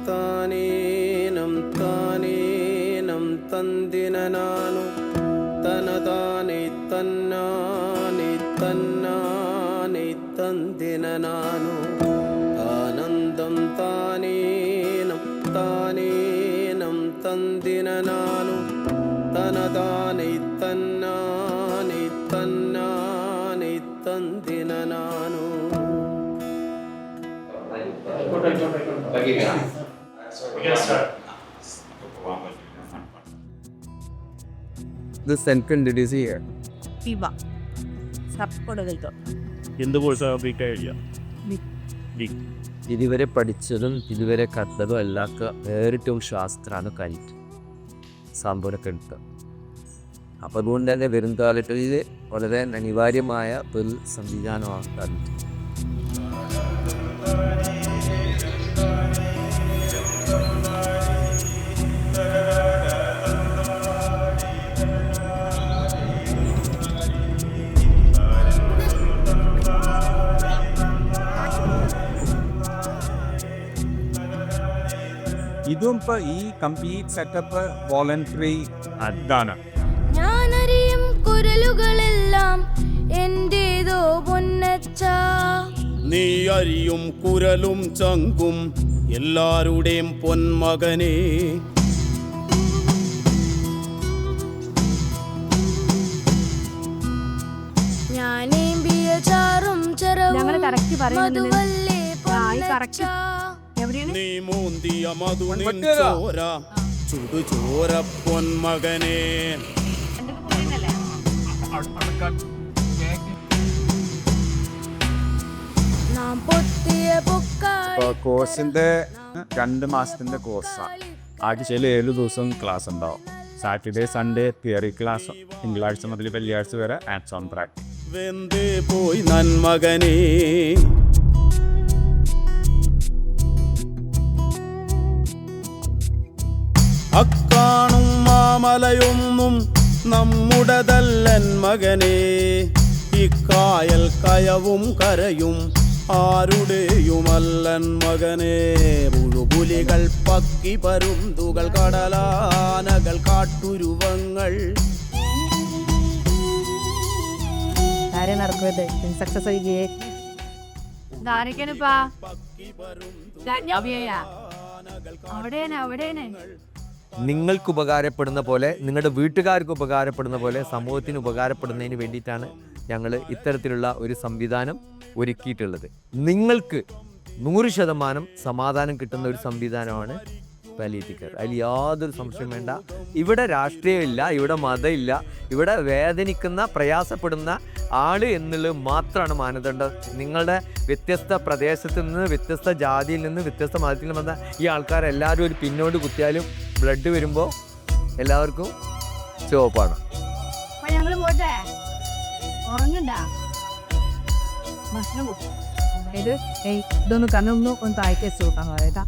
താനേനം താനേനം തന്ദിനനാനു തനതാനെ തന്നാനെ തന്നാനെ തന്ദിനനാനു ആനന്ദം താനേനം താനേനം തന്ദിനനാനു തനതാനെ തന്നാനെ തന്നാനെ തന്ദിനനാനു. The second it is here. Viva. Support എന്ത് കോഴ്സാണ് ബിക്ക് ഇതുവരെ പഠിച്ചതും ഇതുവരെ കണ്ടതും എല്ലാവർക്കും വേറിട്ടും ശാസ്ത്രമാണ് കലിറ്റ് സംഭവമൊക്കെ എടുക്കുക. അപ്പോൾ അതുകൊണ്ട് തന്നെ വരും കാലത്തിൽ ഇത് വളരെ അനിവാര്യമായ ഒരു സംവിധാനമാണ് കലിറ്റ്. ഇതും ഇപ്പോൾ ഈ കംപ്ലീറ്റ് സെറ്റപ്പ് വോളണ്ടറി അതാണ്. ഞാനറിയും കുരലുകളെല്ലാം എന്റേതോ പൊന്നച്ച. നീ അരിയും കുരലും ചങ്കും എല്ലാരുടെയും പൊന്മകനെ. ഞാനേമ്പിയ ചാറും ചെറവും മധുവല്ലേ പൊന്നച്ച. നീ മൂന്തിയ മധുനിൻ ചോര ചുടുചോര പൊന്മകനെ. നാം പൊത്തിയ ഇപ്പോൾ കോഴ്സിൻ്റെ 2 മാസത്തിൻ്റെ കോഴ്സാണ്. ആഴ്ചയിൽ 7 ദിവസം ക്ലാസ് ഉണ്ടാവും. സാറ്റർഡേ സൺഡേ തിയറി ക്ലാസ്, തിങ്കളാഴ്ച മുതൽ വെള്ളിയാഴ്ച വരെ ആൻഡ്സ് ഓൺ പ്രാക്ടീസ്. വെന്തേ പോയി നന്മകനെ. അക്കാണും മാമലയൊന്നും നമ്മുടതല്ലൻ മകനെ. ഇക്കായൽ കയവും കരയും ആരുടെയുമല്ലൻ മകനെ. പുഴുപുലികൾ പക്കി പരുന്തുകൾ കടലാനകൾ കാട്ടുരുവങ്ങൾ. സക്സസ് നിങ്ങൾക്ക് ഉപകാരപ്പെടുന്ന പോലെ, നിങ്ങളുടെ വീട്ടുകാർക്ക് ഉപകാരപ്പെടുന്ന പോലെ, സമൂഹത്തിന് ഉപകാരപ്പെടുന്നതിന് വേണ്ടിയിട്ടാണ് ഞങ്ങൾ ഇത്തരത്തിലുള്ള ഒരു സംവിധാനം ഒരുക്കിയിട്ടുള്ളത്. നിങ്ങൾക്ക് 100% സമാധാനം കിട്ടുന്ന ഒരു സംവിധാനമാണ് പാലിയേറ്റീവ് കെയർ. അതിൽ യാതൊരു സംശയം വേണ്ട. ഇവിടെ രാഷ്ട്രീയമില്ല, ഇവിടെ മതമില്ല, ഇവിടെ വേദനിക്കുന്ന പ്രയാസപ്പെടുന്ന ആൾ എന്നുള്ളത് മാത്രമാണ് മാനദണ്ഡം. നിങ്ങളുടെ വ്യത്യസ്ത പ്രദേശത്ത് നിന്ന്, വ്യത്യസ്ത ജാതിയിൽ നിന്ന്, വ്യത്യസ്ത മതത്തിൽ നിന്ന് വന്ന ഈ ആൾക്കാരെല്ലാവരും ഒരു പിന്നോട്ട് കുത്തിയാലും ബ്ലഡ് വരുമ്പോൾ എല്ലാവർക്കും ചുവപ്പാണ്. ഞങ്ങൾ പോട്ടെ, ഉറങ്ങണ്ട. ഭക്ഷണം ഇത് ഇതൊന്ന് കണ്ണൊന്ന് ഒന്ന് താഴ്ത്തി വെച്ച് നോക്കാൻ പറയട്ടാ.